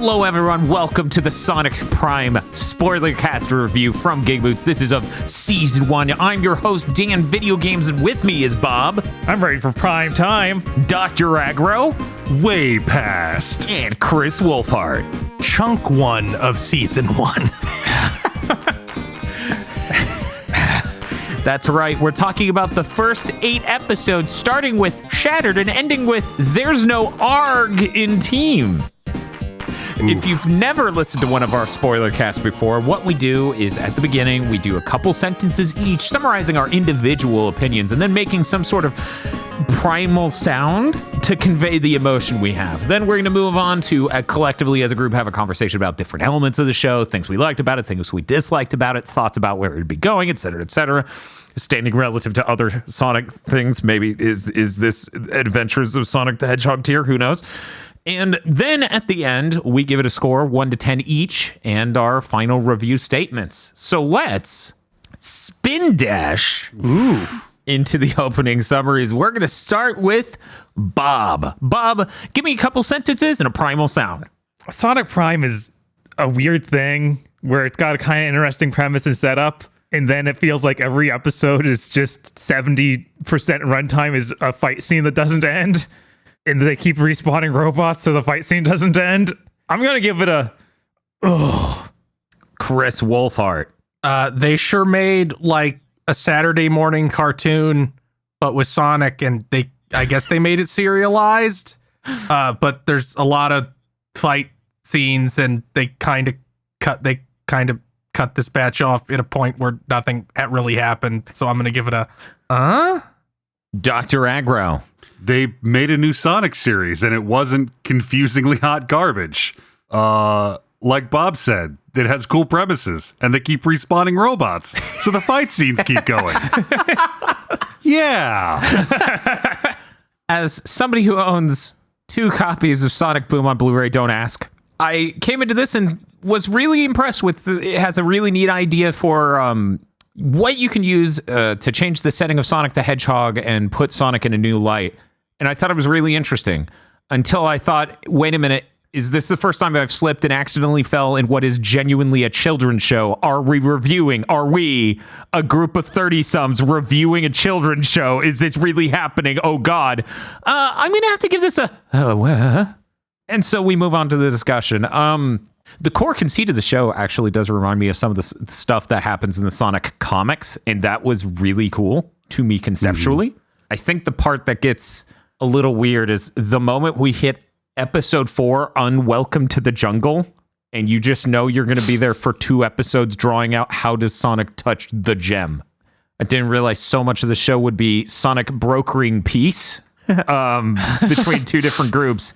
Hello, everyone. Welcome to the Sonic Prime spoiler cast review from GigaBoots. This is of Season 1. I'm your host, Dan Video Games, and with me is Bob. I'm ready for prime time. Dr. Aggro. Way past. And Chris Wolfhard. Chunk 1 of Season 1. That's right. We're talking about the first 8 episodes, starting with Shattered and ending with There's No ARG in Team. If you've never listened to one of our spoiler casts before, what we do is at the beginning, we do a couple sentences each, summarizing our individual opinions and then making some sort of primal sound to convey the emotion we have. Then we're going to move on to collectively as a group have a conversation about different elements of the show, things we liked about it, things we disliked about it, thoughts about where it would be going, etc., etc. Standing relative to other Sonic things. Maybe is this Adventures of Sonic the Hedgehog tier? Who knows? And then at the end, we give it a score 1 to 10 each and our final review statements. So let's spin dash into the opening summaries. We're going to start with Bob. Bob, give me a couple sentences and a primal sound. Sonic Prime is a weird thing where it's got a kind of interesting premise and setup, and then it feels like every episode is just 70% runtime is a fight scene that doesn't end. And they keep respawning robots so the fight scene doesn't end. I'm going to give it a... Chris Wolfhart. They sure made like a Saturday morning cartoon, but with Sonic, and I guess they made it serialized. But there's a lot of fight scenes, and they kind of cut this batch off at a point where nothing really happened. So I'm going to give it a... Dr. Aggro. They made a new Sonic series, and it wasn't confusingly hot garbage. Like Bob said, it has cool premises, and they keep respawning robots, so the fight scenes keep going. Yeah. As somebody who owns 2 copies of Sonic Boom on Blu-ray, don't ask, I came into this and was really impressed with it has a really neat idea for what you can use to change the setting of Sonic the Hedgehog and put Sonic in a new light. And I thought it was really interesting until I thought, wait a minute, is this the first time I've slipped and accidentally fell in what is genuinely a children's show? Are we a group of 30-someths reviewing a children's show? Is this really happening? Oh, God. I'm going to have to give this a... And so we move on to the discussion. The core conceit of the show actually does remind me of some of the stuff that happens in the Sonic comics, and that was really cool to me conceptually. I think the part that gets a little weird is the moment we hit episode 4, Unwelcome to the Jungle, and you just know you're going to be there for 2 episodes drawing out how does Sonic touch the gem. I didn't realize so much of the show would be Sonic brokering peace between 2 different groups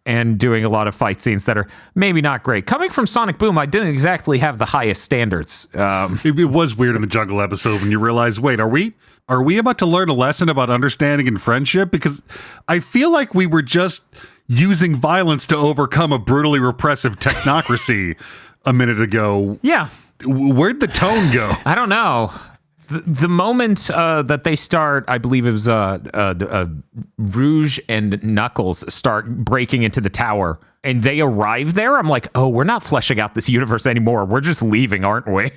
and doing a lot of fight scenes that are maybe not great. Coming from Sonic Boom, I didn't exactly have the highest standards. It was weird in the jungle episode when you realize, wait, are we about to learn a lesson about understanding and friendship? Because I feel like we were just using violence to overcome a brutally repressive technocracy a minute ago. Yeah. Where'd the tone go? I don't know. The moment that they start, I believe it was Rouge and Knuckles start breaking into the tower, and they arrive there, I'm like, oh, we're not fleshing out this universe anymore. We're just leaving, aren't we?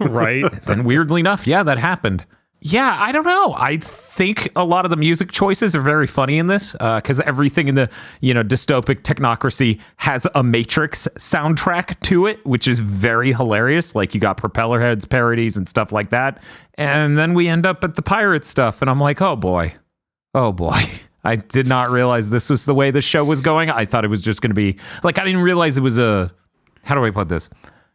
Right. And weirdly enough, yeah, that happened. Yeah, I don't know. I think a lot of the music choices are very funny in this because everything in the dystopic technocracy has a Matrix soundtrack to it, which is very hilarious. Like you got Propellerheads parodies and stuff like that. And then we end up at the pirate stuff. And I'm like, oh boy. I did not realize this was the way the show was going. I thought it was just going to be like, I didn't realize it was how do I put this?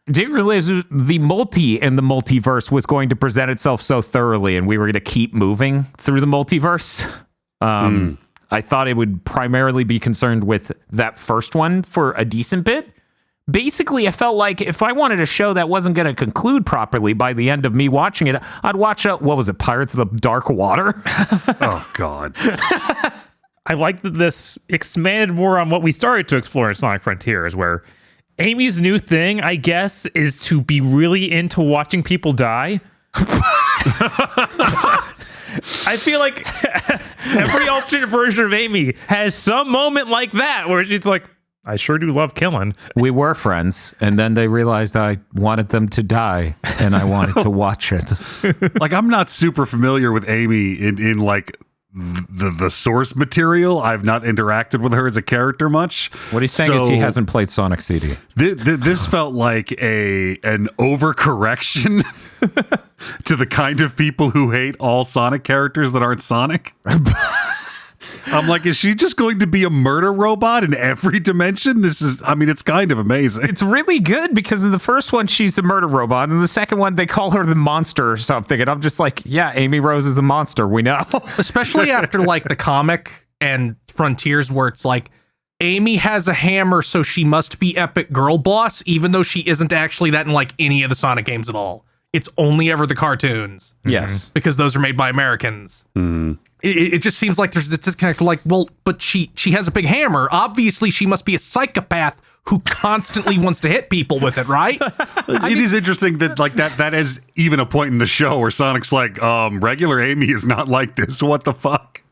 Didn't realize the multi and the multiverse was going to present itself so thoroughly and we were going to keep moving through the multiverse. I thought it would primarily be concerned with that first one for a decent bit. Basically, I felt like if I wanted a show that wasn't going to conclude properly by the end of me watching it, I'd watch, Pirates of the Dark Water? Oh, God. I like that this expanded more on what we started to explore in Sonic Frontiers, where Amy's new thing, I guess, is to be really into watching people die. I feel like every alternate version of Amy has some moment like that where it's like, I sure do love killing. We were friends, and then they realized I wanted them to die, and I wanted to watch it. Like, I'm not super familiar with Amy in like the source material. I've not interacted with her as a character much. What he's saying is he hasn't played Sonic CD. This felt like an overcorrection to the kind of people who hate all Sonic characters that aren't Sonic. I'm like, is she just going to be a murder robot in every dimension? It's kind of amazing. It's really good because in the first one, she's a murder robot. And in the second one, they call her the monster or something. And I'm just like, yeah, Amy Rose is a monster. We know. Especially after like the comic and Frontiers where it's like, Amy has a hammer, so she must be epic girl boss, even though she isn't actually that in like any of the Sonic games at all. It's only ever the cartoons. Yes. Because those are made by Americans. It just seems like there's this disconnect. Like, well, but she has a big hammer. Obviously, she must be a psychopath who constantly wants to hit people with it, right? It is interesting that like that is even a point in the show where Sonic's like, regular Amy is not like this. What the fuck?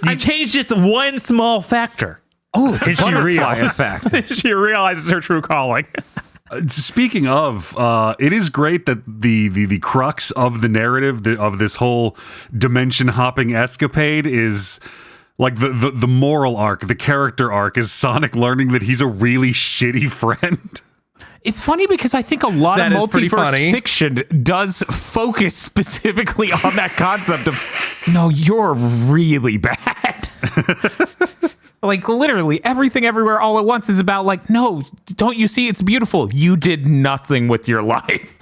You changed just one small factor. Oh, it's a And she butterfly realizes, effect. she realizes her true calling. Speaking of, it is great that the crux of the narrative of this whole dimension hopping escapade is like the moral arc, the character arc is Sonic learning that he's a really shitty friend. It's funny because I think a lot That of is pretty multiverse funny. fiction does focus specifically on that concept of, no, you're really bad. Like, literally, everything everywhere all at once is about, like, no, don't you see it's beautiful? You did nothing with your life.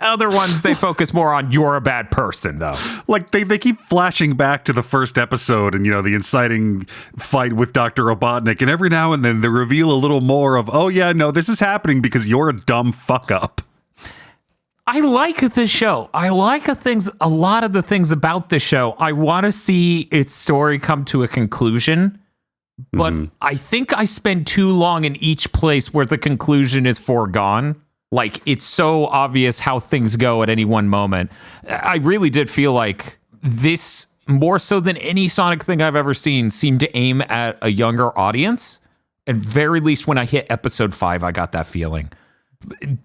Other ones, they focus more on you're a bad person, though. Like they keep flashing back to the first episode and, the inciting fight with Dr. Robotnik. And every now and then they reveal a little more of, oh, yeah, no, this is happening because you're a dumb fuck up. I like this show. I like a lot of the things about this show. I want to see its story come to a conclusion, but I think I spend too long in each place where the conclusion is foregone. Like, it's so obvious how things go at any one moment. I really did feel like this, more so than any Sonic thing I've ever seen, seemed to aim at a younger audience. At very least, when I hit episode 5, I got that feeling.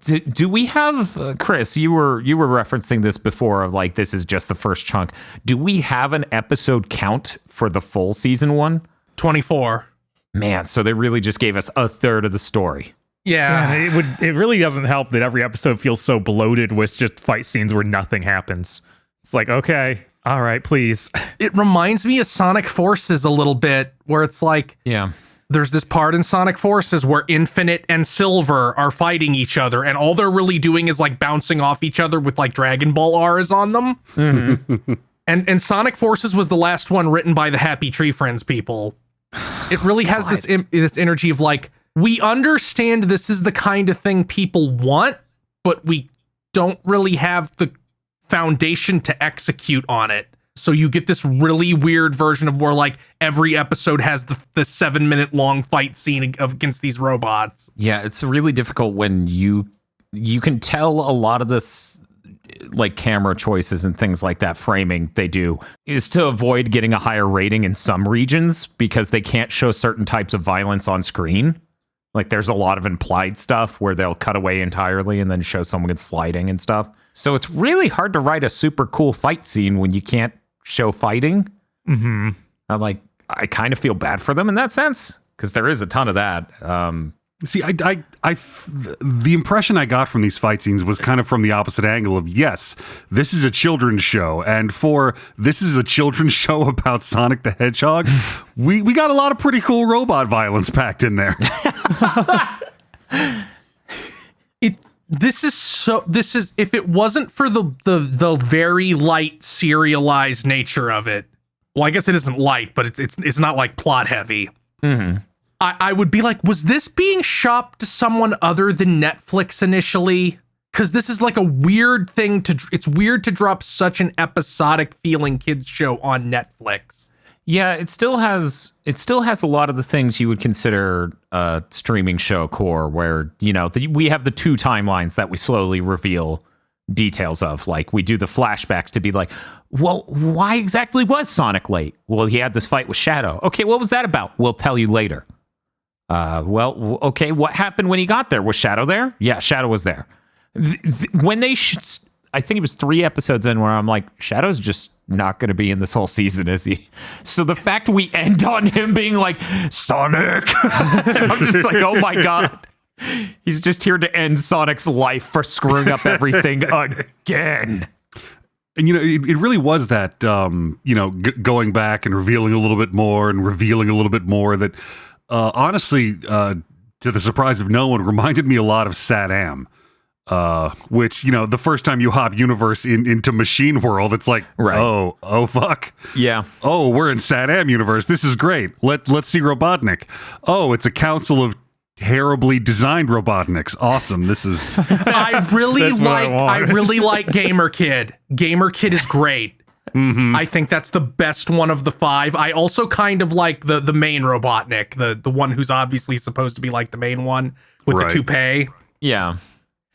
Do we have, Chris, you were referencing this before of like, this is just the first chunk. Do we have an episode count for the full season 1? 24. Man, so they really just gave us a third of the story. Yeah. It really doesn't help that every episode feels so bloated with just fight scenes where nothing happens. It's like, okay, all right, please. It reminds me of Sonic Forces a little bit, where it's like, Yeah. there's this part in Sonic Forces where Infinite and Silver are fighting each other, and all they're really doing is like bouncing off each other with like Dragon Ball R's on them. And Sonic Forces was the last one written by the Happy Tree Friends people. It really has this energy of like, we understand this is the kind of thing people want, but we don't really have the foundation to execute on it. So you get this really weird version of where like every episode has the 7-minute long fight scene against these robots. Yeah, it's really difficult when you can tell a lot of this, like camera choices and things like that, framing they do, is to avoid getting a higher rating in some regions because they can't show certain types of violence on screen. Like there's a lot of implied stuff where they'll cut away entirely and then show someone sliding and stuff. So it's really hard to write a super cool fight scene when you can't show fighting. I kind of feel bad for them in that sense because there is a ton of that. See, the impression I got from these fight scenes was kind of from the opposite angle of, yes, this is a children's show. And this is a children's show about Sonic the Hedgehog, we got a lot of pretty cool robot violence packed in there. This is if it wasn't for the very light serialized nature of it. Well, I guess it isn't light, but it's not like plot heavy. I would be like, was this being shopped to someone other than Netflix initially? Because this is like a weird thing it's weird to drop such an episodic feeling kids show on Netflix. Yeah, it still has a lot of the things you would consider a streaming show core, where we have the 2 timelines that we slowly reveal details of. Like we do the flashbacks to be like, well, why exactly was Sonic late? Well, he had this fight with Shadow. Okay, what was that about? We'll tell you later. Okay, what happened when he got there? Was Shadow there? Yeah, Shadow was there. When they I think it was 3 episodes in where I'm like, Shadow's just not going to be in this whole season, is he? So the fact we end on him being like, Sonic, I'm just like, oh my God. He's just here to end Sonic's life for screwing up everything again. And, it really was that, going back and revealing a little bit more and revealing a little bit more that, honestly, to the surprise of no one, reminded me a lot of Sad-Am. Which, the first time you hop universe into Machine World, it's like, right. oh, fuck. Yeah. Oh, we're in Sad-Am universe. This is great. Let's see Robotnik. Oh, it's a council of terribly designed Robotniks. Awesome. This is... I really like Gamer Kid. Gamer Kid is great. Mm-hmm. I think that's the best one of the 5. I also kind of like the main Robotnik, the one who's obviously supposed to be like the main one with the toupee. Yeah.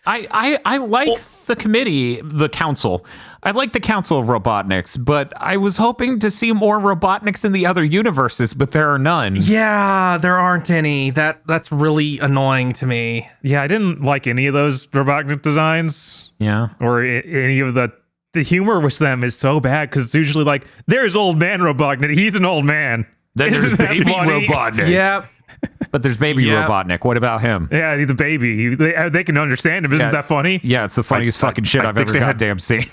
I like the committee, the council. I like the council of Robotniks, but I was hoping to see more Robotniks in the other universes, but there are none. Yeah, there aren't any. That's really annoying to me. Yeah, I didn't like any of those Robotnik designs. Yeah. Or any of the humor with them is so bad because it's usually like, there's old man Robotnik. He's an old man. Then there's baby Robotnik. Yeah. But there's baby Robotnik. What about him? Yeah, the baby. They can understand him. Isn't that funny? Yeah, it's the funniest fucking shit I've ever goddamn seen.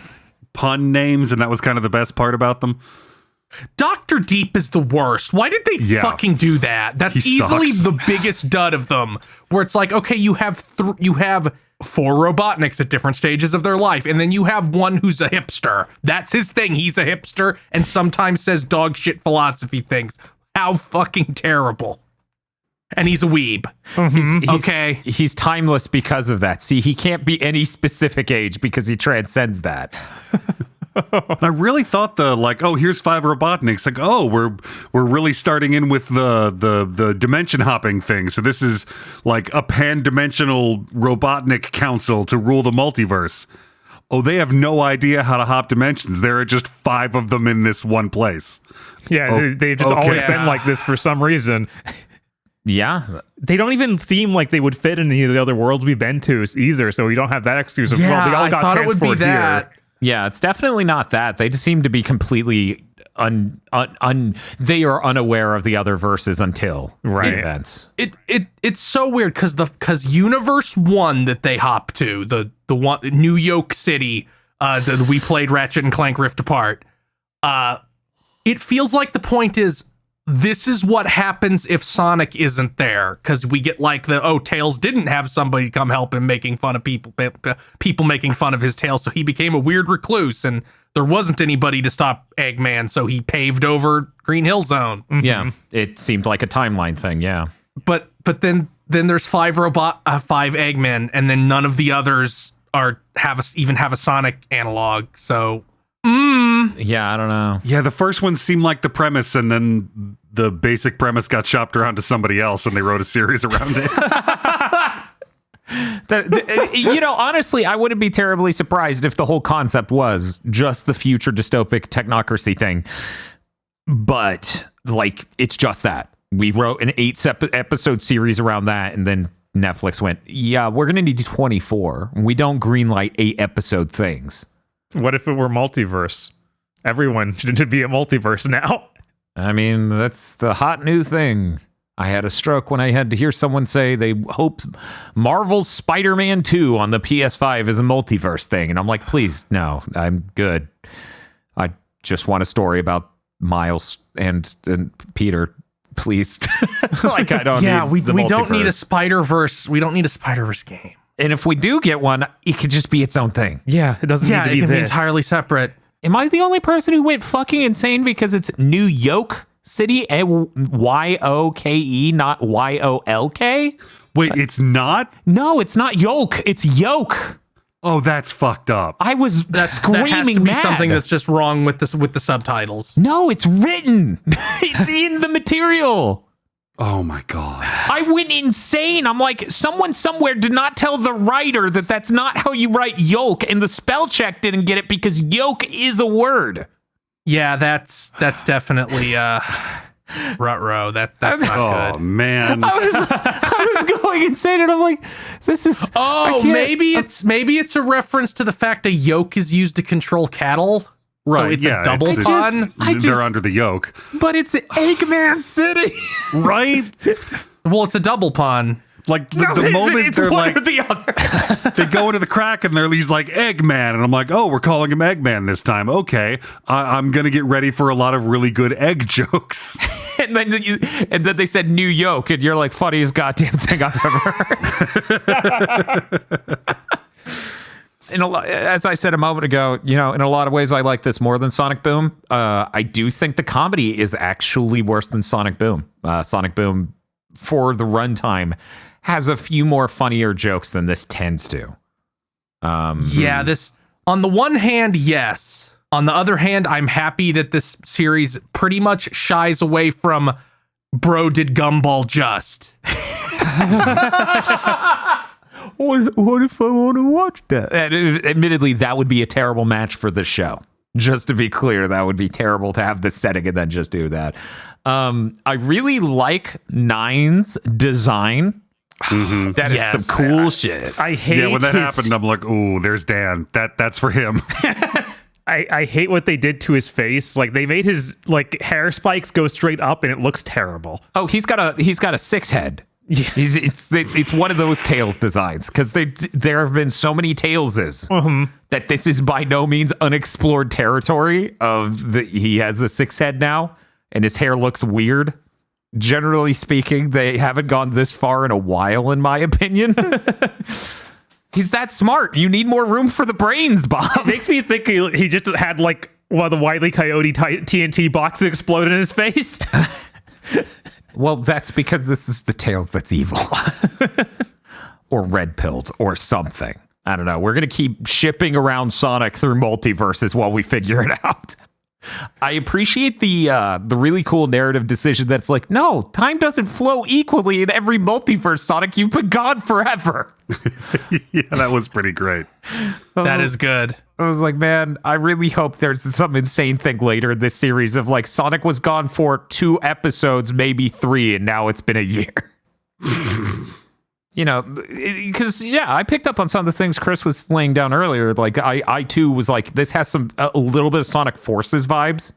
Pun names, and that was kind of the best part about them. Dr. Deep is the worst. Why did they fucking do that? That's easily the biggest dud of them. Where it's like, okay, you have 4 Robotniks at different stages of their life, and then you have one who's a hipster. That's his thing. He's a hipster, and sometimes says dog shit philosophy things. How fucking terrible. And he's a weeb. Mm-hmm. He's timeless because of that. See, he can't be any specific age because he transcends that. I really thought here's 5 Robotniks. Like, oh, we're really starting in with the dimension hopping thing. So this is like a pan-dimensional Robotnik council to rule the multiverse. Oh, they have no idea how to hop dimensions. There are just 5 of them in this one place. Yeah, they've just always been like this for some reason. Yeah. They don't even seem like they would fit in any of the other worlds we've been to either, so we don't have that excuse of, they all got thought it would be that. Here. Yeah, it's definitely not that. They just seem to be completely they are unaware of the other verses until the events. It's so weird because Universe 1 that they hop to, the one New York City, we played Ratchet and Clank Rift Apart. It feels like the point is, this is what happens if Sonic isn't there, because we get like Tails didn't have somebody come help him making fun of people making fun of his tail, so he became a weird recluse, and there wasn't anybody to stop Eggman, so he paved over Green Hill Zone. Mm-hmm. Yeah, it seemed like a timeline thing. Yeah, but then there's 5 Eggmen, and then none of the others have a Sonic analog. So. Yeah, I don't know. Yeah, the first one seemed like the premise, and then the basic premise got shopped around to somebody else, and they wrote a series around it. Honestly, I wouldn't be terribly surprised if the whole concept was just the future dystopic technocracy thing. But, it's just that. We wrote an 8-episode series around that, and then Netflix went, yeah, we're going to need 24. We don't greenlight 8-episode things. What if it were multiverse? Everyone should be a multiverse now. I mean, that's the hot new thing. I had a stroke when I had to hear someone say they hope Marvel's Spider-Man 2 on the PS5 is a multiverse thing. And I'm like, please, no, I'm good. I just want a story about Miles and Peter, please. I don't need we don't need a Spider-Verse. We don't need a Spider-Verse game. And if we do get one, it could just be its own thing. Yeah, it doesn't need to be it can this. be entirely separate. Am I the only person who went fucking insane because it's New York City? Y-O-K-E, not Y-O-L-K? Wait, it's not? No, it's not yoke. It's yoke. Oh, that's fucked up. I was screaming that has to be mad. Something that's just wrong with the subtitles. No, it's written. It's in the material. Oh my God. I went insane. I'm like, someone somewhere did not tell the writer that that's not how you write yolk, and the spell check didn't get it because yolk is a word. Yeah, that's definitely Ruh-roh. That's not Oh good. man. I was going insane, and I'm like, this is. I Oh, can't- maybe it's a reference to the fact a yoke is used to control cattle. Right, So it's yeah, a double it's- pun. They're under the yoke. But it's Eggman City. Right? Well, it's a double pun. Like the moment it's they're one like or the other. they go into the crack and he's like Eggman, and I'm like, oh, we're calling him Eggman this time. Okay, I'm gonna get ready for a lot of really good egg jokes. and then they said New Yoke, and you're like, funniest goddamn thing I've ever heard. As I said a moment ago, in a lot of ways, I like this more than Sonic Boom. I do think the comedy is actually worse than Sonic Boom. Sonic Boom, for the runtime, has a few more funnier jokes than this tends to. Yeah, this, on the one hand, yes. On the other hand, I'm happy that this series pretty much shies away from bro did Gumball just. What if I want to watch that? Admittedly, that would be a terrible match for the show. Just to be clear, that would be terrible to have this setting and then just do that. I really like Nine's design. That is Yes. some cool shit. I hate Yeah, when that his- happened, I'm like, oh, there's Dan. That's for him. I hate what they did to his face. Like they made his like hair spikes go straight up, and it looks terrible. Oh, he's got a six head. Yeah. It's one of those Tails designs, because there have been so many Tailses that this is by no means unexplored territory he has a six head now, and his hair looks weird. Generally speaking, they haven't gone this far in a while, in my opinion. He's that smart. You need more room for the brains, Bob. Makes me think he just had like one of the Wile E. Coyote TNT boxes explode in his face. Well, that's because this is the Tails that's evil. Or red-pilled or something. I don't know. We're going to keep shipping around Sonic through multiverses while we figure it out. I appreciate the really cool narrative decision that's like, no, time doesn't flow equally in every multiverse, Sonic. You've been gone forever. Yeah, that was pretty great. That is good. I was like, man, I really hope there's some insane thing later in this series of like Sonic was gone for 2 episodes, maybe 3, and now it's been a year. Because I picked up on some of the things Chris was laying down earlier. Like I too was like, this has a little bit of Sonic Forces vibes.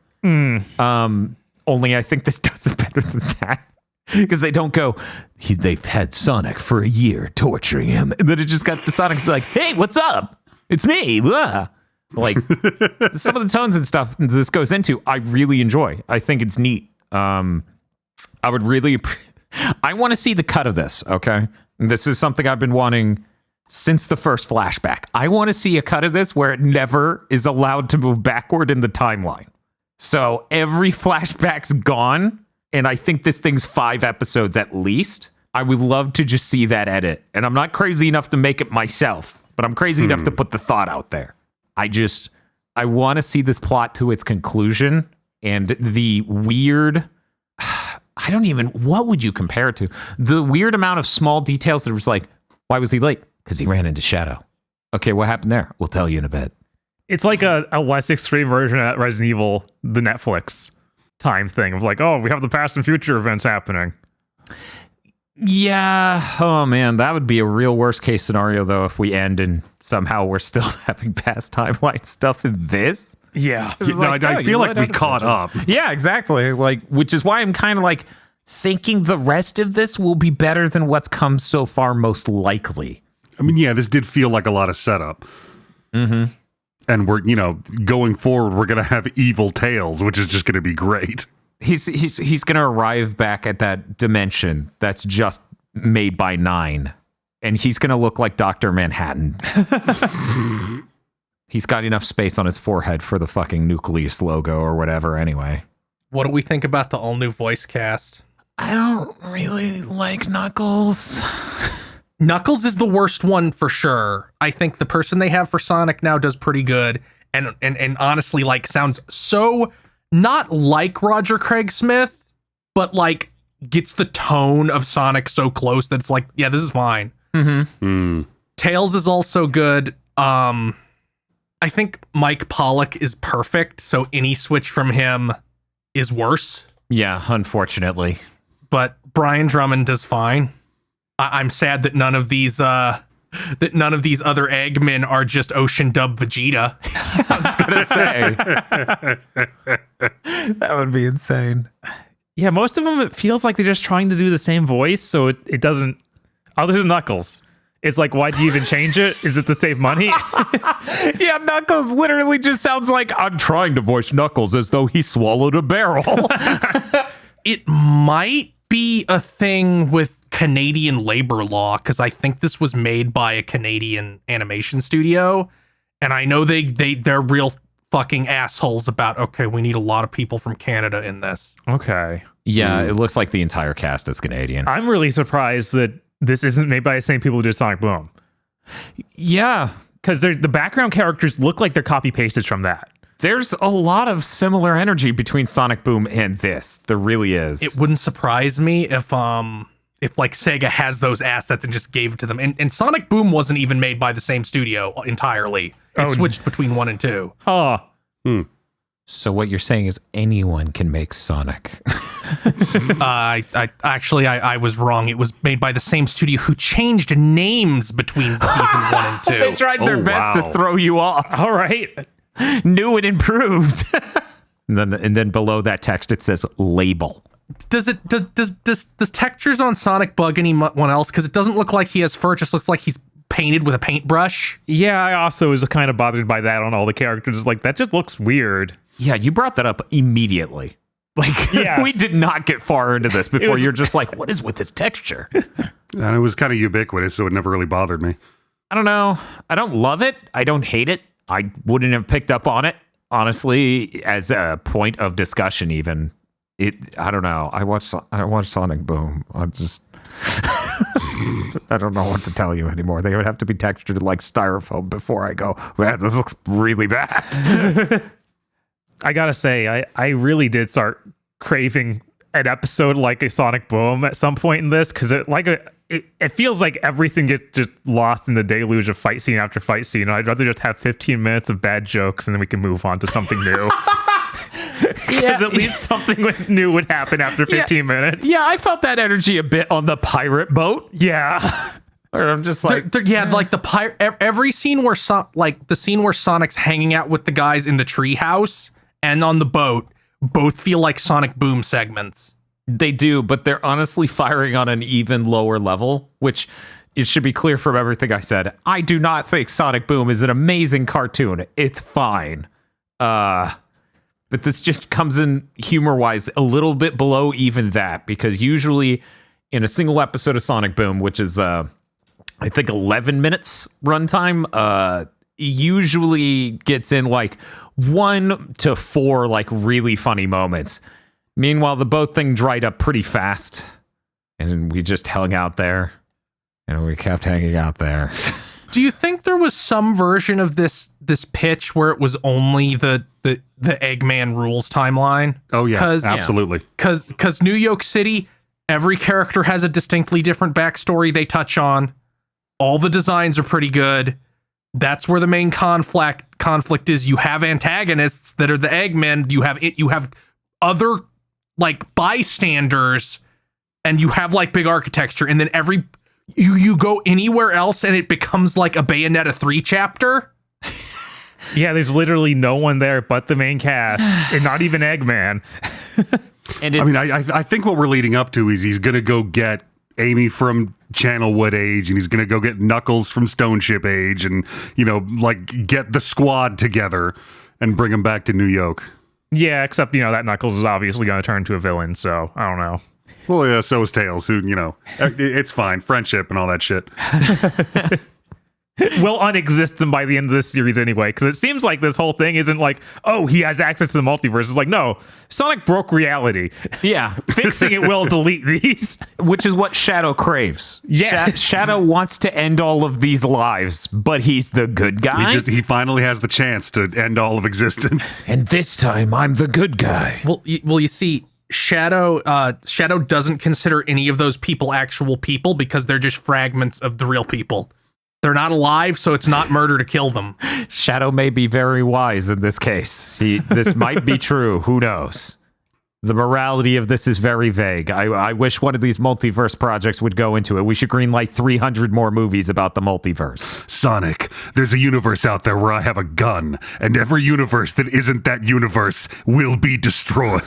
Only I think this does it better than that. Because they don't go, they've had Sonic for a year torturing him. And then it just got to Sonic's like, hey, what's up? It's me. Blah. Like some of the tones and stuff this goes into, I really enjoy. I think it's neat. I would really, I want to see the cut of this. Okay. This is something I've been wanting since the first flashback. I want to see a cut of this where it never is allowed to move backward in the timeline. So every flashback's gone. And I think this thing's 5 episodes at least. I would love to just see that edit. And I'm not crazy enough to make it myself, but I'm crazy enough to put the thought out there. I want to see this plot to its conclusion, and the weird, what would you compare it to? The weird amount of small details that was like, why was he late? Because he ran into Shadow. Okay, what happened there? We'll tell you in a bit. It's like a less extreme version of Resident Evil, the Netflix time thing of like, oh, we have the past and future events happening. Yeah. Oh man, that would be a real worst case scenario though if we end and somehow we're still having past timeline stuff in this. Yeah. It's like, I you feel like let we out a caught bunch up. Yeah, exactly. Like, which is why I'm kind of like thinking the rest of this will be better than what's come so far, most likely. I mean, yeah, this did feel like a lot of setup. Mm-hmm. And we're, going forward, we're going to have evil Tails, which is just going to be great. He's going to arrive back at that dimension that's just made by Nine, and he's going to look like Dr. Manhattan. He's got enough space on his forehead for the fucking Nucleus logo or whatever anyway. What do we think about the all-new voice cast? I don't really like Knuckles. Knuckles is the worst one for sure. I think the person they have for Sonic now does pretty good, and honestly, like, sounds so not like Roger Craig Smith, but like gets the tone of Sonic so close that it's like, yeah, this is fine. Tails is also good. I think Mike Pollock is perfect, so any switch from him is worse. Yeah, unfortunately. But Brian Drummond does fine. I'm sad that none of these other Eggmen are just Ocean Dub Vegeta. I was gonna say that would be insane. Yeah, most of them, it feels like they're just trying to do the same voice, so it doesn't. Other than Knuckles, it's like, why do you even change it? Is it to save money? Yeah, Knuckles literally just sounds like I'm trying to voice Knuckles as though he swallowed a barrel. It might be a thing with Canadian labor law, because I think this was made by a Canadian animation studio, and I know they're real fucking assholes about, okay, we need a lot of people from Canada in this. Okay. Yeah, it looks like the entire cast is Canadian. I'm really surprised that this isn't made by the same people who did Sonic Boom. Yeah, Because the background characters look like they're copy pasted from that. there's a lot of similar energy between Sonic Boom and this. There really is. It wouldn't surprise me if like Sega has those assets and just gave it to them. And Sonic Boom wasn't even made by the same studio entirely. It switched between 1 and 2. Huh. So what you're saying is anyone can make Sonic. I was wrong. It was made by the same studio who changed names between season 1 and 2. They tried their best to throw you off. All right. New and improved. and then below that text it says label. Does textures on Sonic bug anyone else? Because it doesn't look like he has fur. It just looks like he's painted with a paintbrush. Yeah, I also was kind of bothered by that on all the characters. Like, that just looks weird. Yeah, you brought that up immediately. Like, Yes. we did not get far into this before you're just like, what is with this texture? And it was kind of ubiquitous, so it never really bothered me. I don't know. I don't love it. I don't hate it. I wouldn't have picked up on it, honestly, as a point of discussion even. I don't know. I watched Sonic Boom. I don't know what to tell you anymore. They would have to be textured like styrofoam before I go, man, this looks really bad. I gotta say, I really did start craving an episode like a Sonic Boom at some point in this, because it feels like everything gets just lost in the deluge of fight scene after fight scene. I'd rather just have 15 minutes of bad jokes and then we can move on to something new. Because at least something new would happen after 15 minutes. Yeah, I felt that energy a bit on the pirate boat. Yeah. Or I'm just like, like the pirate. Every scene where the scene where Sonic's hanging out with the guys in the treehouse and on the boat, both feel like Sonic Boom segments. they do, but they're honestly firing on an even lower level, which it should be clear from everything I said. I do not think Sonic Boom is an amazing cartoon. It's fine. But this just comes in humor-wise a little bit below even that, because usually in a single episode of Sonic Boom, which is, I think 11 minutes runtime, usually gets in like 1 to 4 like really funny moments. Meanwhile, the boat thing dried up pretty fast, and we just hung out there, and we kept hanging out there. Do you think there was some version of this pitch where it was only the Eggman rules timeline? Oh yeah, absolutely. Because New York City, every character has a distinctly different backstory they touch on. All the designs are pretty good. That's where the main conflict is. You have antagonists that are the Eggmen. You have other like bystanders, and you have like big architecture, and then you go anywhere else and it becomes like a Bayonetta 3 chapter. Yeah, there's literally no one there but the main cast, and not even Eggman. And I think what we're leading up to is he's gonna go get Amy from Channelwood age, and he's gonna go get Knuckles from Stoneship age, and like get the squad together and bring them back to New York. Yeah, except that Knuckles is obviously gonna turn to a villain, so I don't know. Well, yeah, so is Tails, who, it's fine. Friendship and all that shit. Will unexist them by the end of this series anyway, because it seems like this whole thing isn't like, oh, he has access to the multiverse. It's like, no, Sonic broke reality. Yeah. Fixing it will delete these. Which is what Shadow craves. Yeah. Shadow wants to end all of these lives, but he's the good guy. He finally has the chance to end all of existence. And this time, I'm the good guy. Well, you see, Shadow doesn't consider any of those people actual people because they're just fragments of the real people. They're not alive, so it's not murder to kill them. Shadow may be very wise in this case. This might be true. Who knows? The morality of this is very vague. I wish one of these multiverse projects would go into it. We should greenlight 300 more movies about the multiverse. Sonic, there's a universe out there where I have a gun, and every universe that isn't that universe will be destroyed.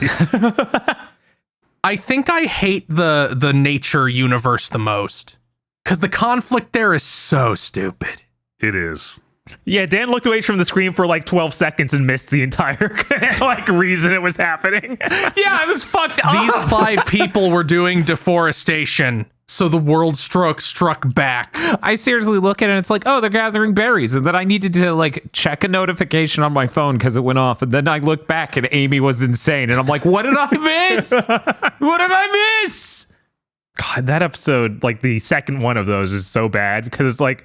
I think I hate the nature universe the most. Because the conflict there is so stupid. It is. Yeah, Dan looked away from the screen for like 12 seconds and missed the entire like reason it was happening. Yeah, I was fucked up. These 5 people were doing deforestation, so the world struck back. I seriously look at it and it's like, oh, they're gathering berries. And then I needed to like check a notification on my phone because it went off. And then I look back and Amy was insane. And I'm like, what did I miss? What did I miss? God, that episode, like the second one of those, is so bad because it's like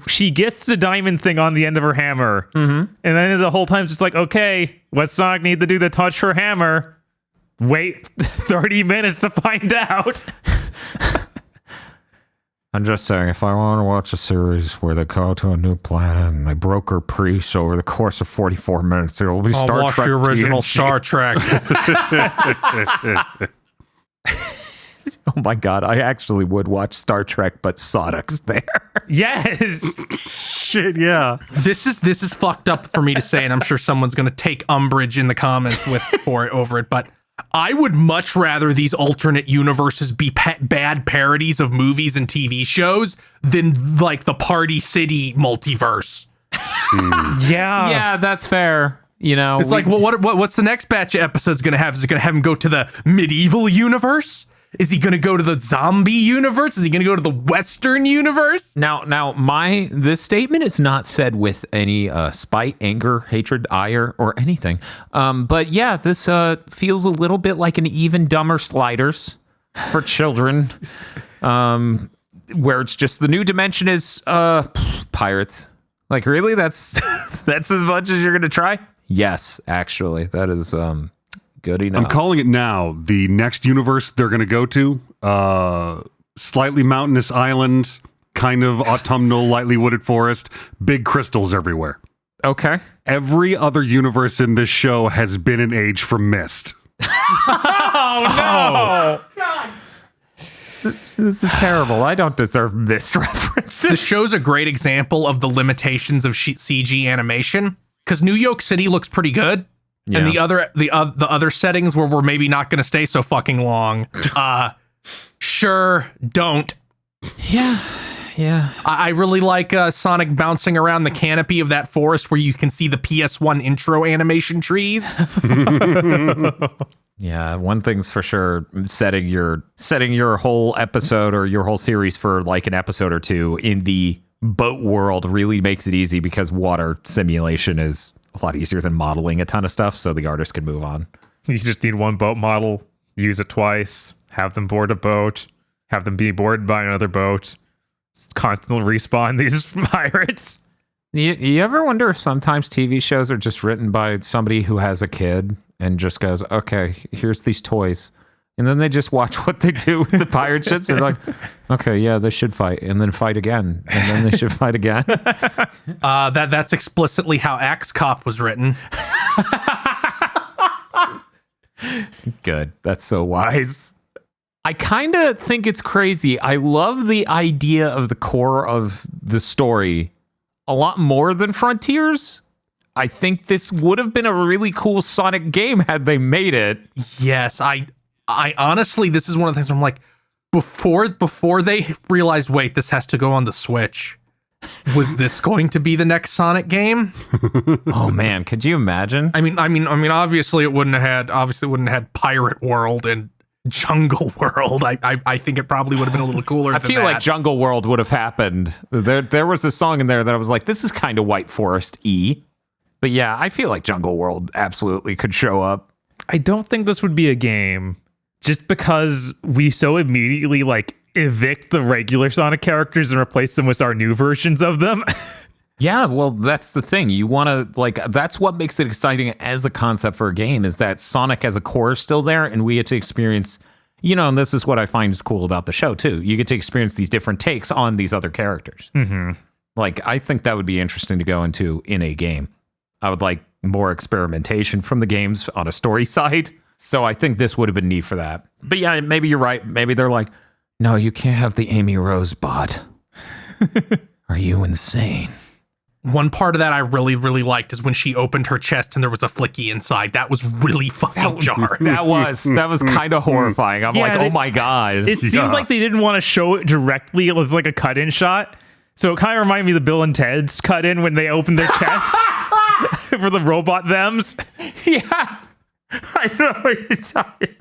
she gets the diamond thing on the end of her hammer, and then the whole time it's just like, okay, what's Sonic need to do to touch her hammer? Wait 30 minutes to find out. I'm just saying, if I want to watch a series where they go to a new planet and they broker priests over the course of 44 minutes, it'll be Star watch Trek. the original TNG. Star Trek. Oh my god, I actually would watch Star Trek, but Sonic's there. Yes. Shit, yeah. This is fucked up for me to say, and I'm sure someone's going to take umbrage in the comments over it, but I would much rather these alternate universes be bad parodies of movies and TV shows than like the Party City multiverse. Yeah. Yeah, that's fair. You know, It's like, well, what's the next batch of episodes going to have? Is it going to have him go to the medieval universe? Is he going to go to the zombie universe? Is he going to go to the Western universe? Now, this statement is not said with any spite, anger, hatred, ire, or anything. But yeah, this feels a little bit like an Even Dumber Sliders for children, where it's just the new dimension is pirates. Like, really? That's as much as you're going to try? Yes, actually, that is good enough. I'm calling it now. The next universe they're going to go to, slightly mountainous island, kind of autumnal, lightly wooded forest, big crystals everywhere. Okay. Every other universe in this show has been an age from Mist. Oh, no. This is terrible. I don't deserve missed references. The show's a great example of the limitations of CG animation because New York City looks pretty good. Yeah. And the other settings where we're maybe not going to stay so fucking long, sure, don't. Yeah. I really like Sonic bouncing around the canopy of that forest where you can see the PS1 intro animation trees. Yeah, one thing's for sure, setting your whole episode or your whole series for like an episode or two in the boat world really makes it easy because water simulation is a lot easier than modeling a ton of stuff, so the artist can move on. You just need one boat model, use it twice, have them board a boat, have them be boarded by another boat, constantly respawn these pirates. You ever wonder if sometimes TV shows are just written by somebody who has a kid and just goes, okay, here's these toys. And then they just watch what they do with the pirate ships. They're like, okay, yeah, they should fight. And then fight again. And then they should fight again. That's explicitly how Axe Cop was written. Good. That's so wise. I kind of think it's crazy. I love the idea of the core of the story a lot more than Frontiers. I think this would have been a really cool Sonic game had they made it. Yes, I honestly, this is one of the things where I'm like, before they realized, wait, this has to go on the Switch. Was this going to be the next Sonic game? Oh man, could you imagine? I mean, obviously it wouldn't have had Pirate World and Jungle World. I think it probably would have been a little cooler. I feel like Jungle World would have happened. There was a song in there that I was like, this is kind of White Forest-y. But yeah, I feel like Jungle World absolutely could show up. I don't think this would be a game just because we so immediately like evict the regular Sonic characters and replace them with our new versions of them. Yeah, well, that's the thing. You want to, like, that's what makes it exciting as a concept for a game, is that Sonic as a core is still there, and we get to experience, and this is what I find is cool about the show, too. You get to experience these different takes on these other characters. Mm-hmm. Like, I think that would be interesting to go into in a game. I would like more experimentation from the games on a story side. So I think this would have been neat for that. But yeah, maybe you're right. Maybe they're like, no, you can't have the Amy Rose bot. Are you insane? One part of that I really, really liked is when she opened her chest and there was a flicky inside. That was really fucking jarring. That was kind of horrifying. I'm like, oh my God. It seemed like they didn't want to show it directly. It was like a cut-in shot. So it kind of reminded me of the Bill and Ted's cut-in when they opened their chests for the robot thems. Yeah. I know what you're talking.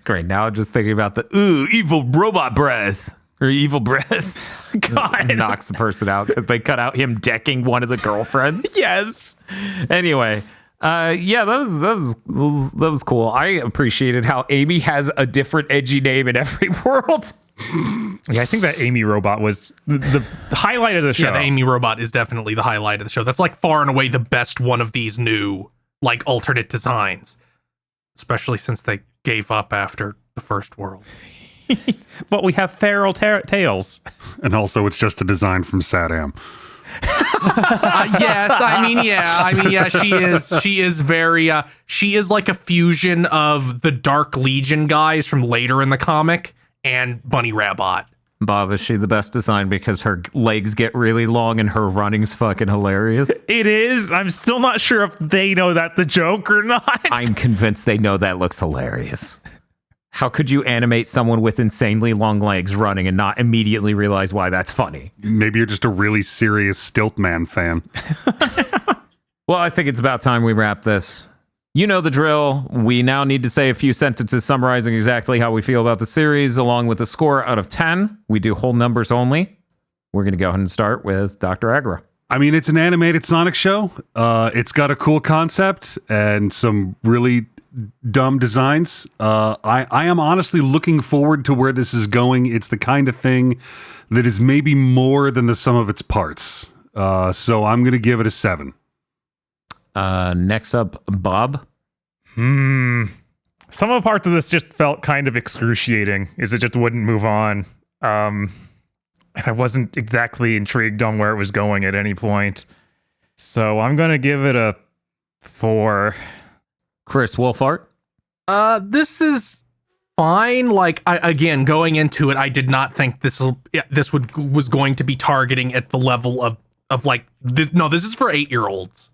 Great. Now I'm just thinking about the evil robot breath. Or evil breath. God. Knocks the person out because they cut out him decking one of the girlfriends. Yes. Anyway, yeah, that was cool. I appreciated how Amy has a different edgy name in every world. Yeah, I think that Amy robot was the highlight of the show. Yeah, the Amy robot is definitely the highlight of the show. That's like far and away the best one of these new, like, alternate designs. Especially since they gave up after the first world. But we have feral tails. And also, it's just a design from Saddam. Yes, she is very, she is like a fusion of the Dark Legion guys from later in the comic and Bunny Rabbit. Bob, is she the best design because her legs get really long and her running's fucking hilarious? It is. I'm still not sure if they know that the joke or not. I'm convinced they know that looks hilarious. How could you animate someone with insanely long legs running and not immediately realize why that's funny? Maybe you're just a really serious Stiltman fan. Well, I think it's about time we wrap this. You know the drill. We now need to say a few sentences summarizing exactly how we feel about the series, along with a score out of 10. We do whole numbers only. We're going to go ahead and start with Dr. Agra. I mean, it's an animated Sonic show. It's got a cool concept and some really dumb designs. I am honestly looking forward to where this is going. It's the kind of thing that is maybe more than the sum of its parts. So I'm going to give it a 7. Next up, Bob. Some of the parts of this just felt kind of excruciating, as it just wouldn't move on. And I wasn't exactly intrigued on where it was going at any point. So I'm going to give it a 4. Chris Wolfart. This is fine. Like, again, going into it, I did not think this was going to be targeting at the level of like this. No, this is for 8-year-olds.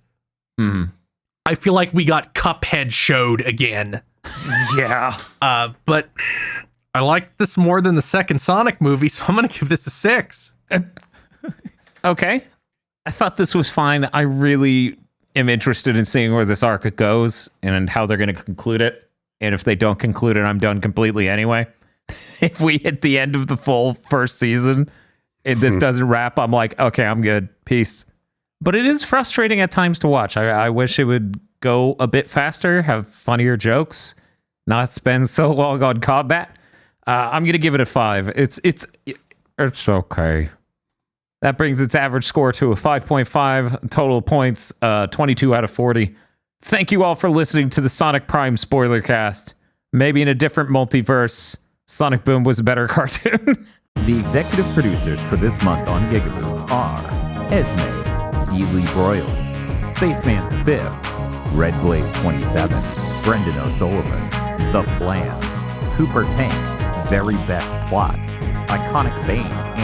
I feel like we got Cuphead showed again. Yeah. But I liked this more than the second Sonic movie, so I'm gonna give this a 6. Okay. I thought this was fine. I really am interested in seeing where this arc goes and how they're going to conclude it. And if they don't conclude it, I'm done completely anyway. If we hit the end of the full first season and this doesn't wrap, I'm like, okay, I'm good. Peace. But it is frustrating at times to watch. I wish it would go a bit faster, have funnier jokes, not spend so long on combat. I'm going to give it a 5. It's okay. That brings its average score to a 5.5. Total points, 22 out of 40. Thank you all for listening to the Sonic Prime spoiler cast. Maybe in a different multiverse, Sonic Boom was a better cartoon. The executive producers for this month on GigaBoots are Esme, Ely Broyles, Spaceman Spiff, Red Blaze 27, Brendan O'Sullivan, The Plan, Cooper Tank, Very Best Plot, Iconic Bane, and